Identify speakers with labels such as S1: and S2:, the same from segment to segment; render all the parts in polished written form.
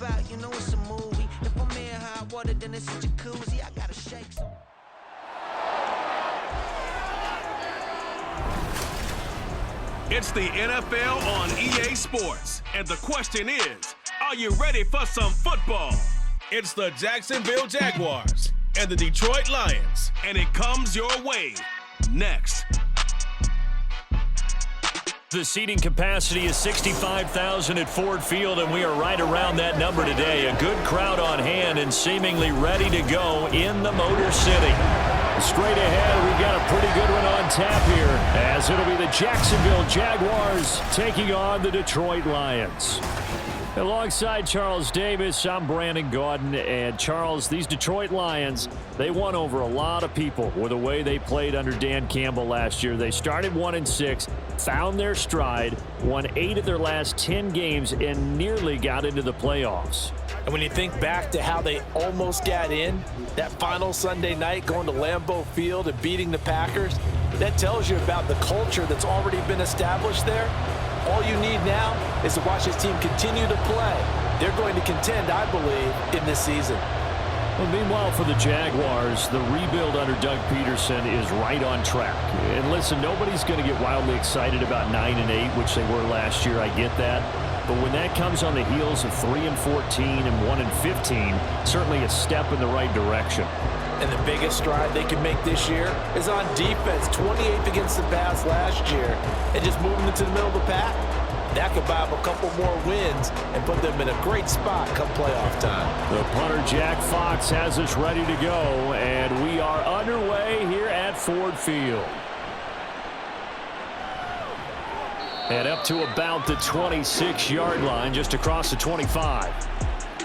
S1: out, you know it's a movie. If I'm in hot water, then it's a jacuzzi. I gotta shake some.
S2: It's the NFL on EA Sports, and the question is, are you ready for some football? It's the Jacksonville Jaguars and the Detroit Lions, and it comes your way next.
S3: The seating capacity is 65,000 at Ford Field, and we are right around that number today. A good crowd on hand and seemingly ready to go in the Motor City. Straight ahead, we've got a pretty good one on tap here, as it'll be the Jacksonville Jaguars taking on the Detroit Lions. Alongside Charles Davis, I'm Brandon Gaudin. And Charles, these Detroit Lions, they won over a lot of people with the way they played under Dan Campbell last year. They started 1-6, found their stride, won 8 of their last 10 games, and nearly got into the playoffs.
S4: And when you think back to how they almost got in, that final Sunday night going to Lambeau Field and beating the Packers, that tells you about the culture that's already been established there. All you need now is to watch this team continue to play. They're going to contend, I believe, in this season.
S3: Well, meanwhile, for the Jaguars, the rebuild under Doug Peterson is right on track. And listen, nobody's going to get wildly excited about 9-8, which they were last year. I get that. But when that comes on the heels of 3-14 and 1-15, certainly a step in the right direction.
S4: And the biggest stride they can make this year is on defense. 28th against the pass last year, and just moving into the middle of the pack. That could buy them a couple more wins and put them in a great spot come playoff time.
S3: The punter, Jack Fox, has us ready to go, and we are underway here at Ford Field. And up to about the 26-yard line, just across the 25.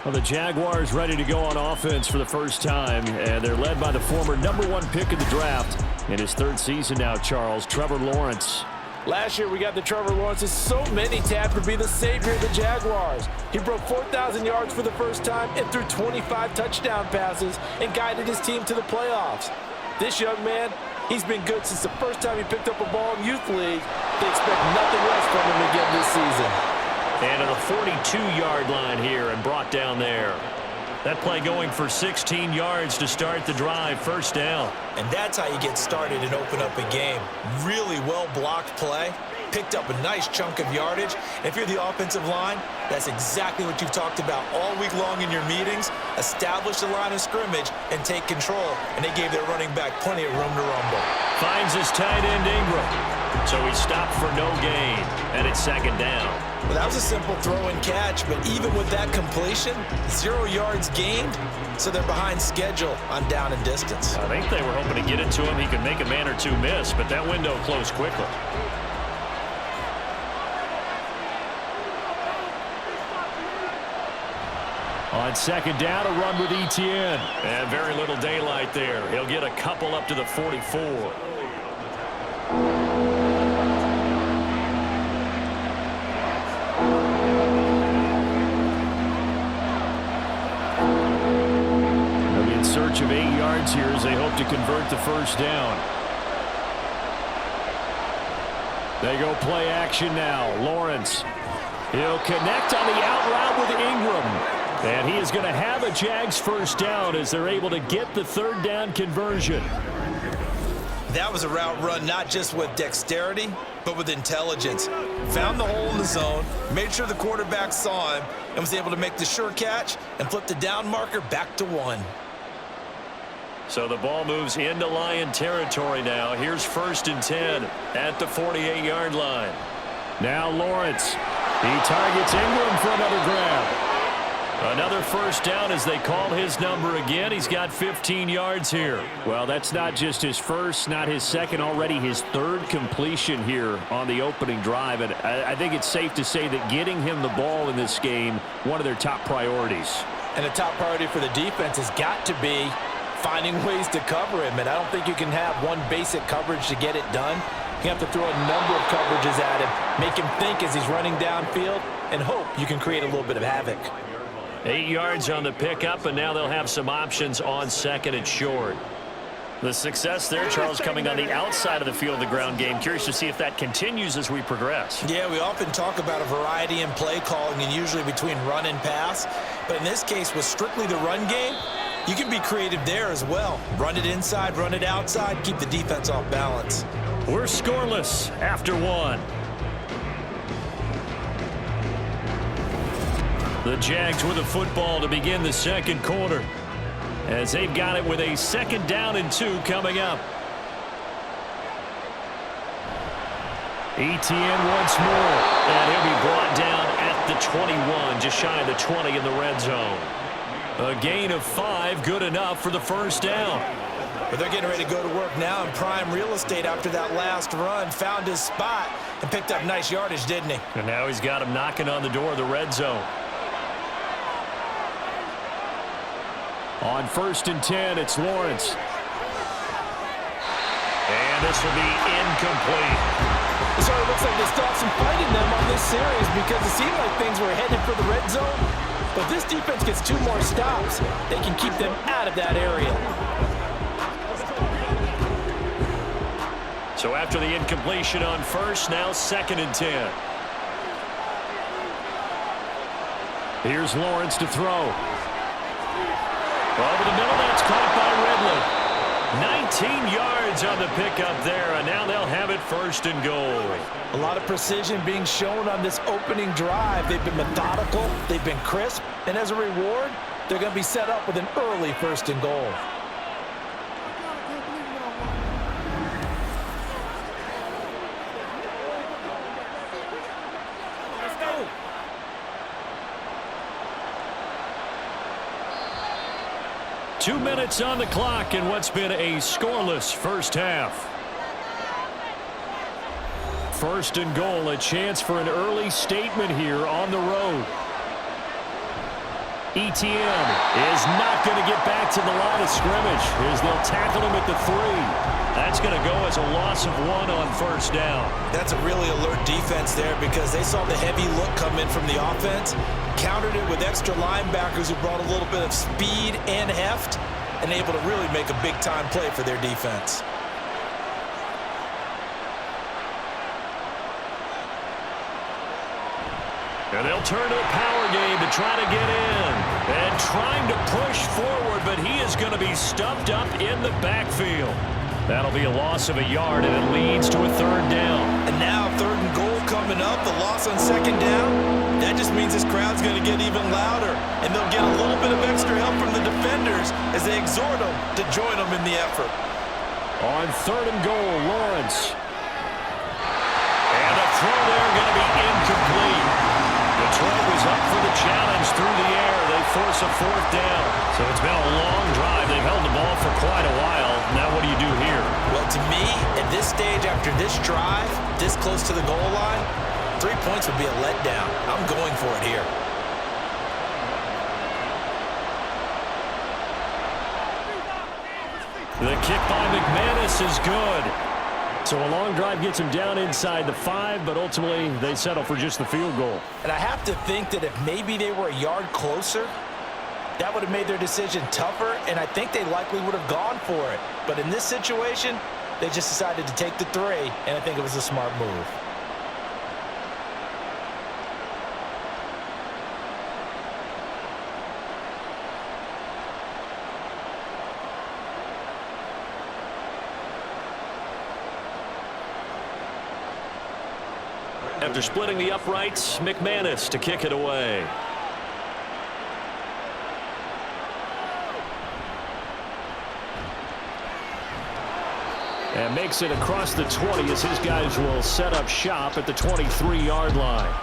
S3: Well, the Jaguars ready to go on offense for the first time, and they're led by the former #1 pick of the draft in his 3rd season now, Charles, Trevor Lawrence.
S4: Last year we got the Trevor Lawrences. So many tapped to be the savior of the Jaguars. He broke 4,000 yards for the first time and threw 25 touchdown passes and guided his team to the playoffs. This young man, he's been good since the first time he picked up a ball in Youth League. They expect nothing less from him again this season.
S3: And to the 42-yard line here and brought down there. That play going for 16 yards to start the drive, first down.
S5: And that's how you get started and open up a game. Really well-blocked play. Picked up a nice chunk of yardage. And if you're the offensive line, that's exactly what you've talked about all week long in your meetings. Establish the line of scrimmage and take control. And they gave their running back plenty of room to rumble.
S3: Finds his tight end, Ingram. So he stopped for no gain, and it's 2nd down.
S5: Well, that was a simple throw and catch, but even with that completion, 0 yards gained, so they're behind schedule on down and distance.
S3: I think they were hoping to get it to him. He could make a man or two miss, but that window closed quickly. On 2nd down, a run with Etienne. And very little daylight there. He'll get a couple up to the 44. Search of 8 yards here as they hope to convert the first down. They go play action now. Lawrence. He'll connect on the out route with Ingram. And he is going to have a Jags first down as they're able to get the 3rd down conversion.
S5: That was a route run not just with dexterity, but with intelligence. Found the hole in the zone, made sure the quarterback saw him, and was able to make the sure catch and flip the down marker back to 1.
S3: So the ball moves into Lion territory now. Here's 1st and 10 at the 48-yard line. Now Lawrence. He targets Ingram for another grab. Another first down as they call his number again. He's got 15 yards here. Well, that's not just his first, not his second, already his 3rd completion here on the opening drive. And I think it's safe to say that getting him the ball in this game, one of their top priorities.
S4: And the top priority for the defense has got to be finding ways to cover him. And I don't think you can have one basic coverage to get it done. You have to throw a number of coverages at him, make him think as he's running downfield, and hope you can create a little bit of havoc.
S3: 8 yards on the pickup, and now they'll have some options on 2nd and short. The success there, Charles, coming on the outside of the field of the ground game. Curious to see if that continues as we progress.
S5: Yeah, we often talk about a variety in play calling and usually between run and pass. But in this case, with strictly the run game, you can be creative there as well. Run it inside, run it outside, keep the defense off balance.
S3: We're scoreless after one. The Jags with a football to begin the second quarter, as they've got it with a 2nd down and 2 coming up. Etienne once more, and he'll be brought down at the 21, just shy of the 20 in the red zone. A gain of 5, good enough for the 1st down.
S5: But they're getting ready to go to work now in prime real estate after that last run. Found his spot and picked up nice yardage, didn't he?
S3: And now he's got him knocking on the door of the red zone. On 1st and 10, it's Lawrence. And this will be incomplete.
S4: So it looks like they stopped some fight in them on this series because it seemed like things were headed for the red zone. But this defense gets 2 more stops. They can keep them out of that area.
S3: So after the incompletion on 1st, now 2nd and 10. Here's Lawrence to throw. Over the middle, that's caught by Ridley. 19 yards on the pickup there, and now they'll have it 1st and goal.
S4: A lot of precision being shown on this opening drive. They've been methodical, they've been crisp, and as a reward, they're going to be set up with an early 1st and goal.
S1: Let's go.
S3: 2 minutes on the clock in what's been a scoreless 1st half. 1st and goal, a chance for an early statement here on the road. Etienne is not going to get back to the line of scrimmage as they'll tackle him at the 3. That's going to go as a loss of 1 on 1st down.
S5: That's a really alert defense there because they saw the heavy look come in from the offense, countered it with extra linebackers who brought a little bit of speed and heft, and able to really make a big-time play for their defense.
S3: And they'll turn to a power game to try to get in. And trying to push forward, but he is going to be stuffed up in the backfield. That'll be a loss of a yard, and it leads to a 3rd down.
S5: And now 3rd and goal coming up, the loss on 2nd down. That just means this crowd's going to get even louder, and they'll get a little bit of extra help from the defenders as they exhort them to join them in the effort.
S3: On 3rd and goal, Lawrence. And a throw there going to be incomplete. Detroit was up for the challenge through the air. They force a 4th down. So it's been a long drive. They've held the ball for quite a while. Now what do you do here?
S5: Well, to me, at this stage after this drive, this close to the goal line, 3 points would be a letdown. I'm going for it here.
S3: The kick by McManus is good. So a long drive gets him down inside the 5, but ultimately they settle for just the field goal.
S4: And I have to think that if maybe they were a yard closer, that would have made their decision tougher, and I think they likely would have gone for it. But in this situation, they just decided to take the 3, and I think it was a smart move.
S3: After splitting the uprights, McManus to kick it away. And makes it across the 20 as his guys will set up shop at the 23-yard line.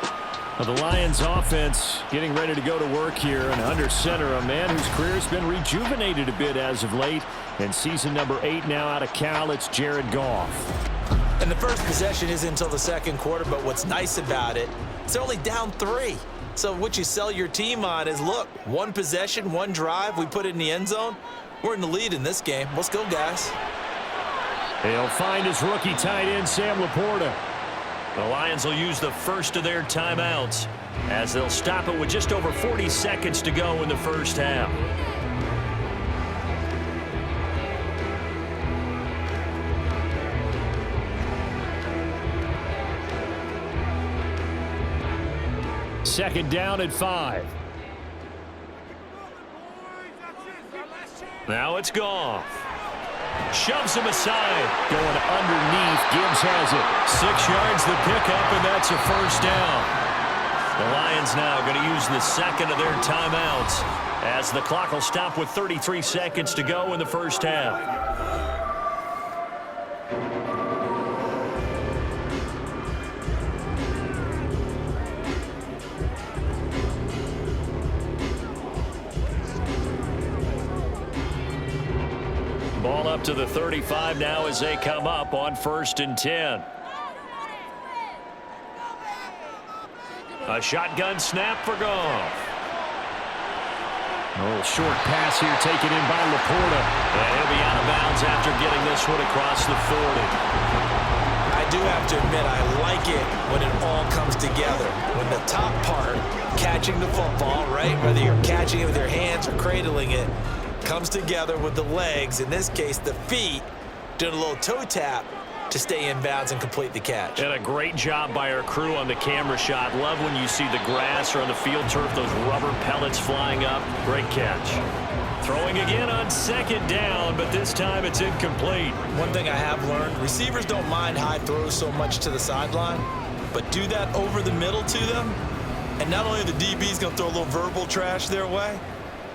S3: Well, the Lions offense getting ready to go to work here, and under center, a man whose career has been rejuvenated a bit as of late. And season number 8 now out of Cal, it's Jared Goff.
S5: And the first possession isn't until the 2nd quarter, but what's nice about it, it's only down 3. So what you sell your team on is, look, 1 possession, 1 drive, we put it in the end zone. We're in the lead in this game. Let's go, guys.
S3: He'll find his rookie tight end, Sam Laporta. The Lions will use the first of their timeouts as they'll stop it with just over 40 seconds to go in the 1st half. second down at 5. Now it's Goff. Shoves him aside. Going underneath. Gibbs has it. 6 yards the pickup, and that's a first down. The Lions now going to use the second of their timeouts as the clock will stop with 33 seconds to go in the first half. Ball up to the 35 now as they come up on 1st and 10. A shotgun snap for Goff. A little short pass here taken in by Laporta. And he'll be out of bounds after getting this one across the 40.
S5: I do have to admit, I like it when it all comes together. When the top part, catching the football, right, whether you're catching it with your hands or cradling it, comes together with the legs, in this case the feet, doing a little toe tap to stay in bounds and complete the catch.
S3: And a great job by our crew on the camera shot. Love when you see the grass or on the field turf, those rubber pellets flying up. Great catch. Throwing again on 2nd down, but this time it's incomplete.
S5: One thing I have learned, receivers don't mind high throws so much to the sideline, but do that over the middle to them, and not only are the DBs going to throw a little verbal trash their way,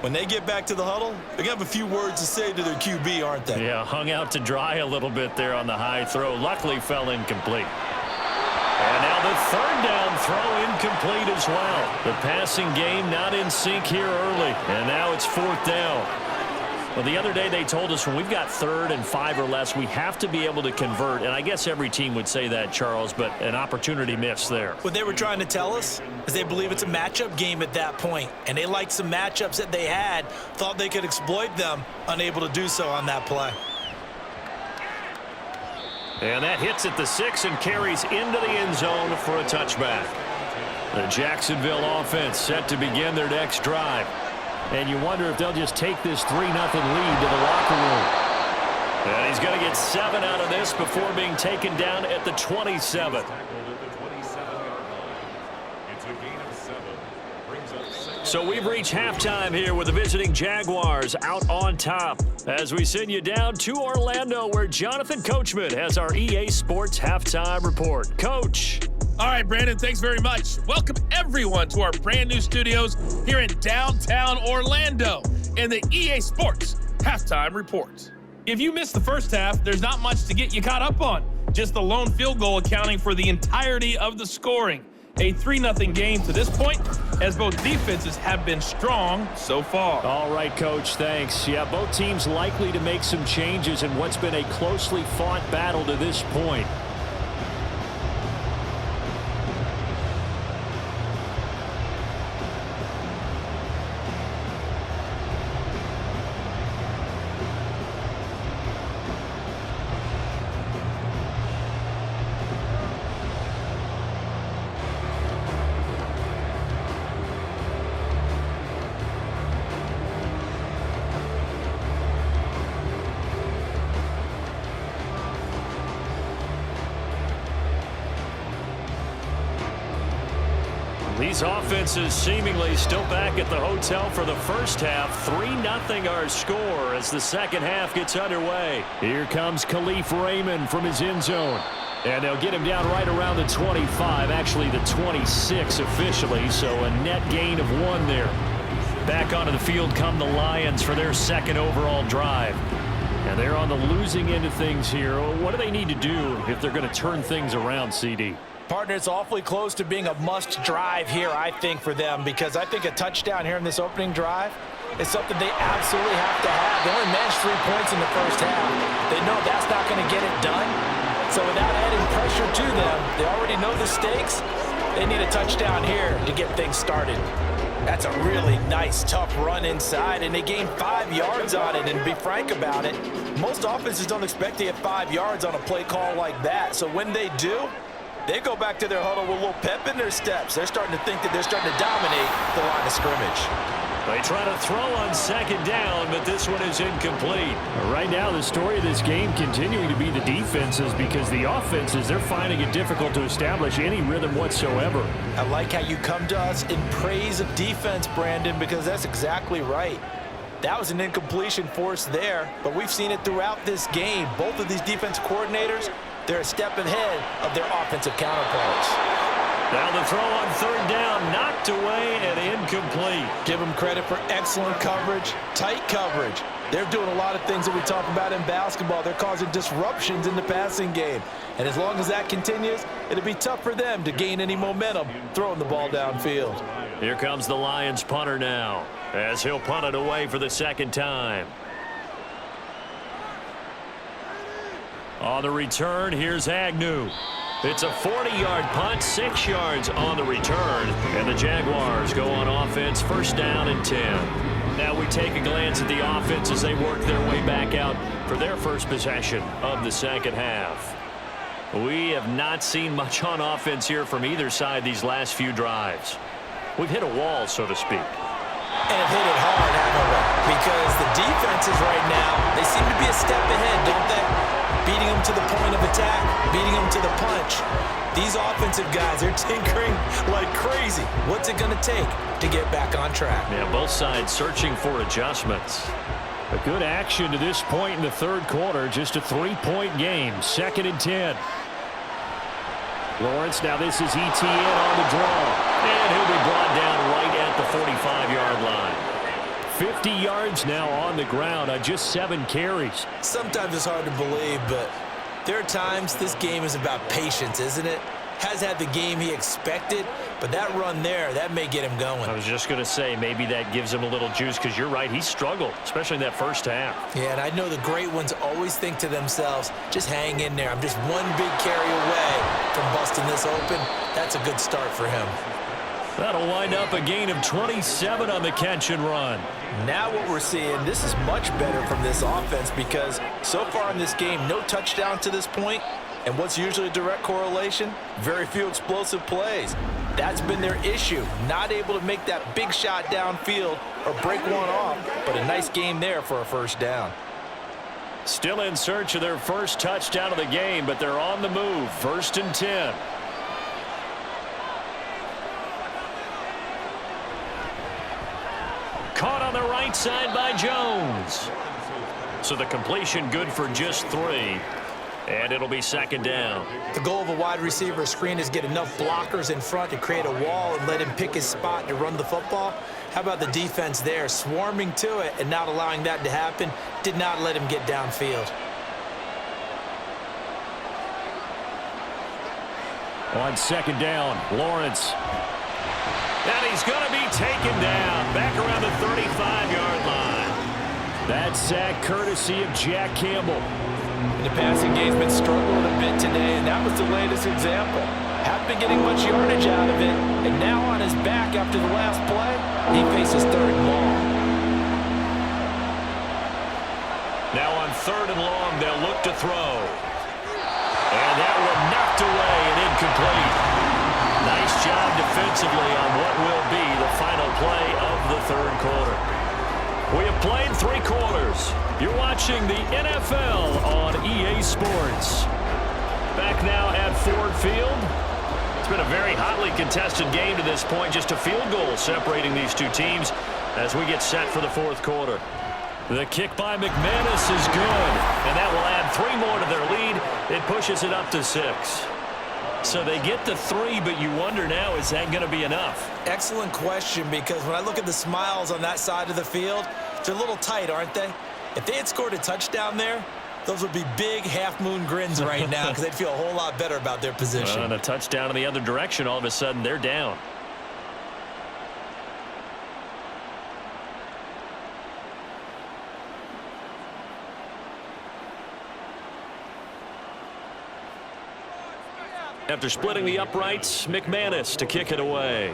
S5: when they get back to the huddle, they're going to have a few words to say to their QB, aren't they?
S3: Yeah, hung out to dry a little bit there on the high throw. Luckily fell incomplete. And now the 3rd down throw incomplete as well. The passing game not in sync here early. And now it's 4th down. Well, the other day they told us when we've got 3rd and 5 or less, we have to be able to convert. And I guess every team would say that, Charles, but an opportunity missed there.
S5: What they were trying to tell us is they believe it's a matchup game at that point. And they liked some matchups that they had, thought they could exploit them, unable to do so on that play.
S3: And that hits at the 6 and carries into the end zone for a touchback. The Jacksonville offense set to begin their next drive. And you wonder if they'll just take this 3-0 lead to the locker room. And he's going to get 7 out of this before being taken down at the 27. So we've reached halftime here with the visiting Jaguars out on top as we send you down to Orlando where Jonathan Coachman has our EA Sports halftime report. Coach.
S6: All right, Brandon, thanks very much. Welcome, everyone, to our brand new studios here in downtown Orlando and the EA Sports halftime report. If you missed the first half, there's not much to get you caught up on. Just the lone field goal accounting for the entirety of the scoring. A 3-0 game to this point, as both defenses have been strong so far.
S3: All right, Coach, thanks. Yeah, both teams likely to make some changes in what's been a closely fought battle to this point. These offenses seemingly still back at the hotel for the first half. 3-0 our score as the second half gets underway. Here comes Khalif Raymond from his end zone. And they'll get him down right around the 25, actually the 26 officially, so a net gain of 1 there. Back onto the field come the Lions for their second overall drive. And they're on the losing end of things here. What do they need to do if they're going to turn things around, CD?
S5: Partner, it's awfully close to being a must drive here, I think, for them, because I think a touchdown here in this opening drive is something they absolutely have to have. They only managed 3 points in the first half. They know that's not going to get it done. So without adding pressure to them, they already know the stakes. They need a touchdown here to get things started. That's a really nice, tough run inside, and they gained 5 yards on it. And to be frank about it, most offenses don't expect to get 5 yards on a play call like that. So when they do, they go back to their huddle with a little pep in their steps. They're starting to think that they're starting to dominate the line of scrimmage.
S3: They try to throw on second down, but this one is incomplete.
S7: Right now, the story of this game continuing to be the defenses, because the offenses, they're finding it difficult to establish any rhythm whatsoever.
S4: I like how you come to us in praise of defense, Brandon, because that's exactly right. That was an incompletion forced there, but we've seen it throughout this game. Both of these defense coordinators, they're a step ahead of their offensive counterparts.
S3: Now the throw on third down, knocked away and incomplete.
S4: Give them credit for excellent coverage, tight coverage. They're doing a lot of things that we talk about in basketball. They're causing disruptions in the passing game. And as long as that continues, it'll be tough for them to gain any momentum throwing the ball downfield.
S3: Here comes the Lions punter now, as he'll punt it away for the second time. On the return, here's Agnew. It's a 40-yard punt, 6 yards on the return, and the Jaguars go on offense, first down and 10. Now we take a glance at the offense as they work their way back out for their first possession of the second half. We have not seen much on offense here from either side these last few drives. We've hit a wall, so to speak.
S4: And have hit it hard, haven't we? Because the defenses right now, they seem to be a step ahead, don't they? Beating them to the point of attack, beating them to the punch. These offensive guys, they're tinkering like crazy. What's it going to take to get back on track?
S3: Yeah, both sides searching for adjustments.
S7: A good action to this point in the third quarter. Just a 3-point game. 2nd and 10. Lawrence, now this is ETN on the draw.
S3: And he'll be brought down right at the 45-yard line.
S7: 50 yards now on the ground on just 7 carries.
S4: Sometimes it's hard to believe, but there are times this game is about patience, isn't it? Has had the game he expected, but that run there, that may get him going.
S3: I was just going to say, maybe that gives him a little juice, because you're right, he struggled, especially in that first half.
S4: Yeah, and I know the great ones always think to themselves, just hang in there. I'm just one big carry away from busting this open. That's a good start for him.
S3: That'll wind up a gain of 27 on the catch and run.
S4: Now what we're seeing, this is much better from this offense, because so far in this game, no touchdown to this point. And what's usually a direct correlation? Very few explosive plays. That's been their issue. Not able to make that big shot downfield or break one off, but a nice game there for a first down.
S3: Still in search of their first touchdown of the game, but they're on the move. 1st and 10. Caught on the right side by Jones. So the completion good for just 3. And it'll be 2nd down.
S4: The goal of a wide receiver screen is get enough blockers in front to create a wall and let him pick his spot to run the football. How about the defense there, swarming to it and not allowing that to happen? Did not let him get downfield.
S7: On 2nd down, Lawrence.
S3: And he's going to be taken down back around the 35-yard line.
S7: That sack courtesy of Jack Campbell.
S4: The passing game's been struggling a bit today, and that was the latest example. Haven't been getting much yardage out of it, and now on his back after the last play, he faces 3rd and long.
S3: Now on 3rd and long, they'll look to throw. And that one knocked away and incomplete. Nice job defensively on what will be the final play of the 3rd quarter. We have played 3 quarters. You're watching the NFL on EA Sports. Back now at Ford Field. It's been a very hotly contested game to this point. Just a field goal separating these two teams as we get set for the 4th quarter. The kick by McManus is good, and that will add 3 more to their lead. It pushes it up to 6. So they get the 3, but you wonder now, is that going to be enough?
S4: Excellent question, because when I look at the smiles on that side of the field, they're a little tight, aren't they? If they had scored a touchdown there, those would be big half-moon grins right now, because they'd feel a whole lot better about their position.
S3: And a touchdown in the other direction, all of a sudden they're down. After splitting the uprights, McManus to kick it away.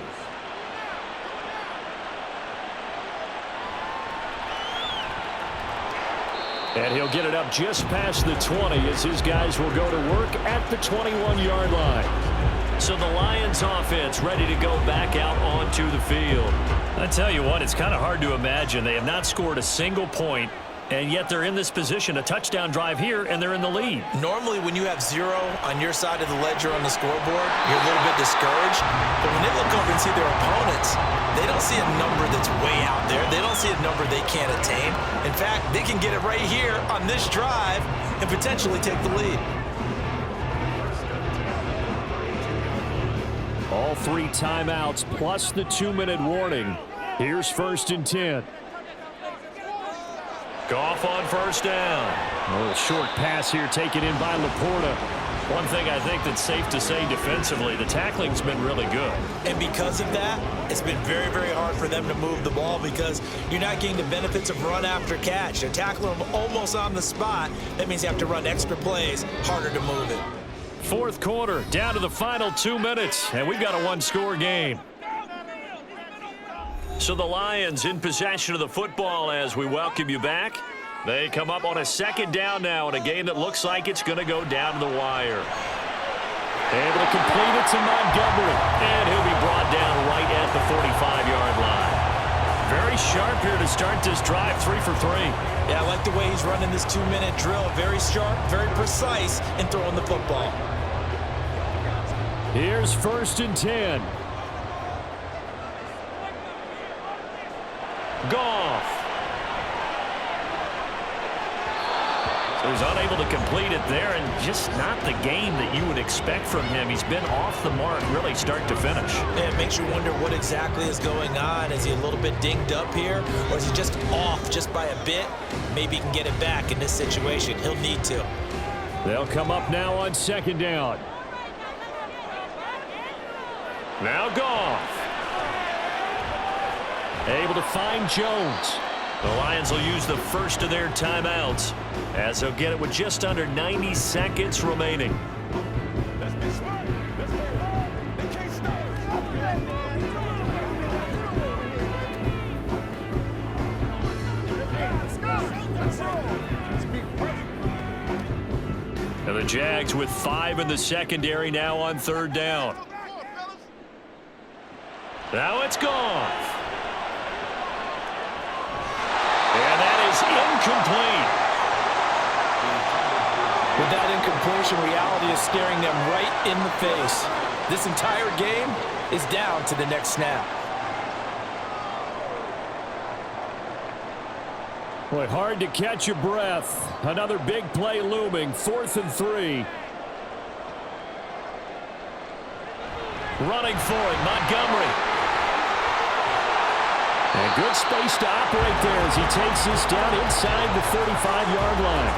S7: And he'll get it up just past the 20 as his guys will go to work at the 21-yard line.
S3: So the Lions offense ready to go back out onto the field. I tell you what, it's kind of hard to imagine. They have not scored a single point, and yet they're in this position, a touchdown drive here, and they're in the lead.
S5: Normally, when you have 0 on your side of the ledger on the scoreboard, you're a little bit discouraged. But when they look over and see their opponents, they don't see a number that's way out there. They don't see a number they can't attain. In fact, they can get it right here on this drive and potentially take the lead.
S7: All 3 timeouts plus the 2-minute warning. Here's 1st and 10.
S3: Goff on 1st down.
S7: A little short pass here taken in by Laporta.
S3: One thing I think that's safe to say defensively, the tackling's been really good.
S5: And because of that, it's been very, very hard for them to move the ball because you're not getting the benefits of run after catch. They're tackling them almost on the spot. That means you have to run extra plays, harder to move it.
S3: 4th quarter, down to the final 2 minutes, and we've got a 1-score game. So the Lions in possession of the football as we welcome you back. They come up on a 2nd down now in a game that looks like it's going to go down to the wire.
S7: Able to complete it to Montgomery.
S3: And he'll be brought down right at the 45-yard line. Very sharp here to start this drive, 3 for 3.
S5: Yeah, I like the way he's running this 2-minute drill. Very sharp, very precise in throwing the football.
S7: Here's 1st and 10.
S3: Goff. So he's unable to complete it there, and just not the game that you would expect from him. He's been off the mark really start to finish.
S5: Yeah, it makes you wonder what exactly is going on. Is he a little bit dinged up here, or is he just off just by a bit? Maybe he can get it back in this situation. He'll need to.
S7: They'll come up now on 2nd down.
S3: Now Goff.
S7: Able to find Jones.
S3: The Lions will use the first of their timeouts as they'll get it with just under 90 seconds remaining. And the Jags with 5 in the secondary now on 3rd down. Now it's Goff. And that is incomplete.
S4: With that incompletion, reality is staring them right in the face. This entire game is down to the next snap.
S7: Boy, hard to catch your breath. Another big play looming. 4th and 3.
S3: Running for it, Montgomery.
S7: And good space to operate there as he takes this down inside the 35-yard line.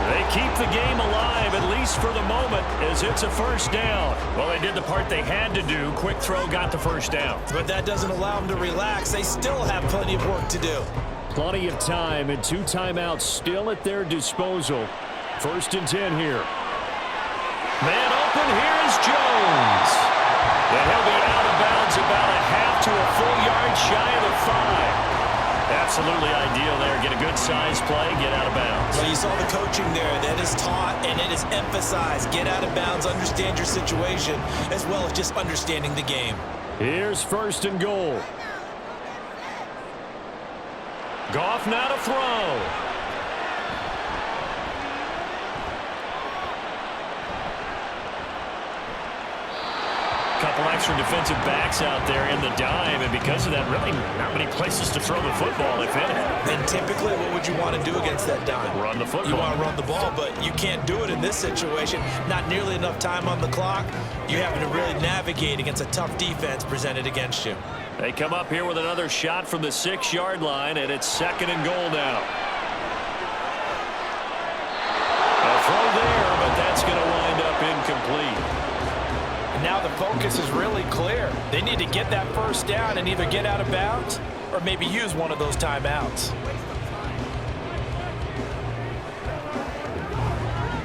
S3: They keep the game alive, at least for the moment, as it's a 1st down. Well, they did the part they had to do. Quick throw got the 1st down.
S5: But that doesn't allow them to relax. They still have plenty of work to do.
S7: Plenty of time and 2 timeouts still at their disposal. 1st and 10 here.
S3: Man open, here's Jones. And he'll be out of bounds about a half to a full yard shy of the 5. Absolutely ideal there. Get a good size play, get out of bounds.
S5: Well, you saw the coaching there. That is taught and it is emphasized. Get out of bounds, understand your situation, as well as just understanding the game.
S7: Here's 1st and goal.
S3: Goff now to throw. Couple extra defensive backs out there in the dime, and because of that, really not many places to throw the football, if any.
S5: And typically, what would you want to do against that dime?
S3: Run the football.
S5: You want to run the ball, but you can't do it in this situation. Not nearly enough time on the clock. You're having to really navigate against a tough defense presented against you.
S3: They come up here with another shot from the 6-yard line, and it's 2nd and goal now. A throw there, but that's going to wind up incomplete.
S4: Now the focus is really clear. They need to get that 1st down and either get out of bounds or maybe use one of those timeouts.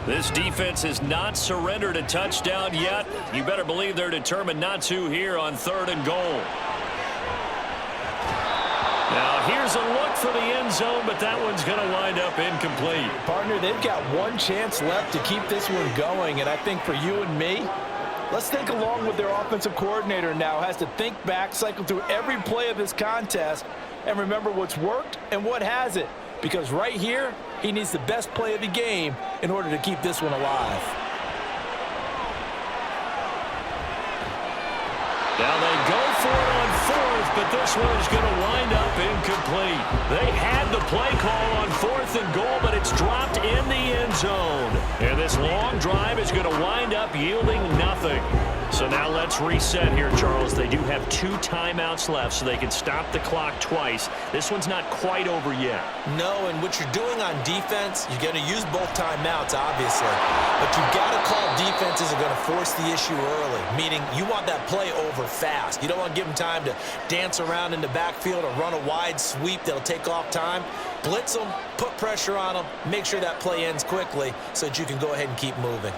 S3: This defense has not surrendered a touchdown yet. You better believe they're determined not to here on 3rd and goal. Now here's a look for the end zone, but that one's going to wind up incomplete.
S4: Partner, they've got one chance left to keep this one going, and I think for you and me, Let's think along with their offensive coordinator now. Has to think back, cycle through every play of this contest, and remember what's worked and what hasn't. Because right here, he needs the best play of the game in order to keep this one alive.
S3: Now they go for it on fourth, but this one is going to wind up incomplete. They had the play call on 4th and goal, but it's dropped in the end zone. And this long drive is going to wind up yielding nothing. So now let's reset here, Charles. They do have 2 timeouts left, so they can stop the clock twice. This one's not quite over yet.
S5: No, and what you're doing on defense, you're going to use both timeouts, obviously. But you've got to call defenses are going to force the issue early, meaning you want that play over fast. You don't want to give them time to dance around in the backfield or run a wide sweep that'll take off time. Blitz them, put pressure on them, make sure that play ends quickly so that you can go ahead and keep moving.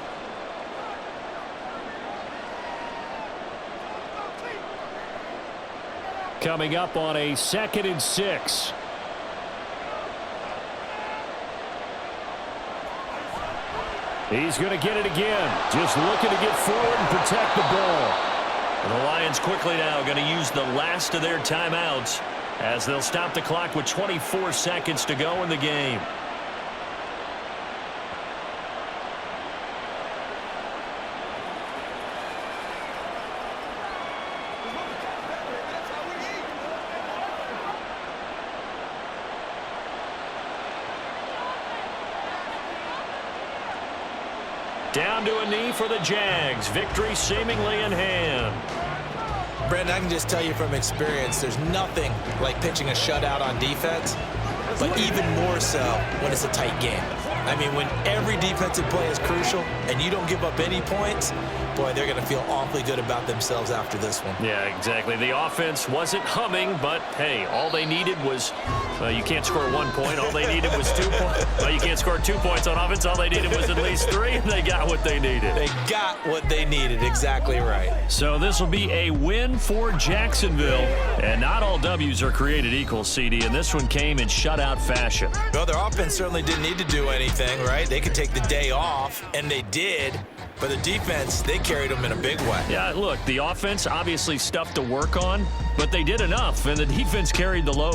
S3: Coming up on a 2nd and 6. He's going to get it again. Just looking to get forward and protect the ball. And the Lions quickly now going to use the last of their timeouts as they'll stop the clock with 24 seconds to go in the game. Down to a knee for the Jags. Victory seemingly in hand.
S5: Brandon, I can just tell you from experience, there's nothing like pitching a shutout on defense, but even more so when it's a tight game. I mean, when every defensive play is crucial and you don't give up any points, boy, they're going to feel awfully good about themselves after this one.
S3: Yeah, exactly. The offense wasn't humming, but, hey, all they needed was, you can't score 1 point. All they needed was 2 points. Well, you can't score 2 points on offense. All they needed was at least 3, and they got what they needed.
S5: They got what they needed. Exactly right.
S3: So this will be a win for Jacksonville. And not all W's are created equal, CD, and this one came in shutout fashion.
S5: Well, their offense certainly didn't need to do anything, right? They could take the day off, and they did. But the defense, they carried them in a big way.
S3: Yeah, look, the offense obviously stuff to work on, but they did enough, and the defense carried the load.